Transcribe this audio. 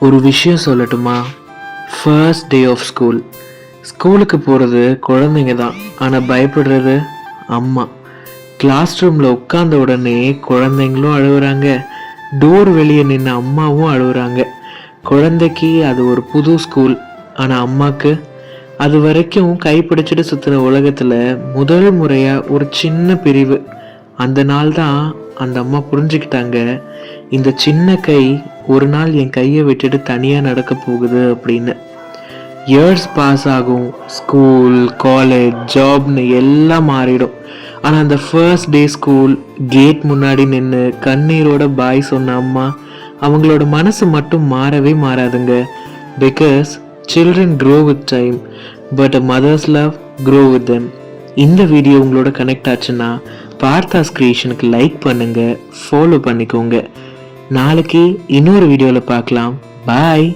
ஒரு விஷயம் சொல்லட்டுமா? First day of school. ஸ்கூலுக்கு போகிறது குழந்தைங்க தான், ஆனால் பயப்படுறது அம்மா. கிளாஸ் ரூமில் உட்கார்ந்த உடனே குழந்தைங்களும் அழுகுறாங்க, டோர் வெளியே நின்று அம்மாவும் அழுகுறாங்க. குழந்தைக்கு அது ஒரு புது ஸ்கூல், ஆனால் அம்மாவுக்கு அது வரைக்கும் கைப்பிடிச்சிட்டு சுற்றின உலகத்தில் முதல் முறையாக ஒரு சின்ன பிரிவு. அந்த நாள் தான் அந்த அம்மா புரிஞ்சுக்கிட்டாங்க, இந்த சின்ன கை ஒரு நாள் என் கையை விட்டுட்டு தனியாக நடக்க போகுது அப்படின்னு. இயர்ஸ் பாஸ் ஆகும், ஸ்கூல், காலேஜ், ஜாப்னு எல்லாம் மாறிடும். ஆனால் அந்த ஃபர்ஸ்ட் டே ஸ்கூல் கேட் முன்னாடி நின்று கண்ணீரோட பாய் சொன்ன அம்மா, அவங்களோட மனசு மட்டும் மாறவே மாறாதுங்க. Because children grow with time, but a mother's love grow with them. இந்த வீடியோ உங்களோட கனெக்ட் ஆச்சுன்னா பார்த்தாஸ் கிரியேஷனுக்கு லைக் பண்ணுங்க, ஃபாலோ பண்ணிக்கோங்க. நாளைக்கு இன்னொரு வீடியோவில் பார்க்கலாம். பாய்.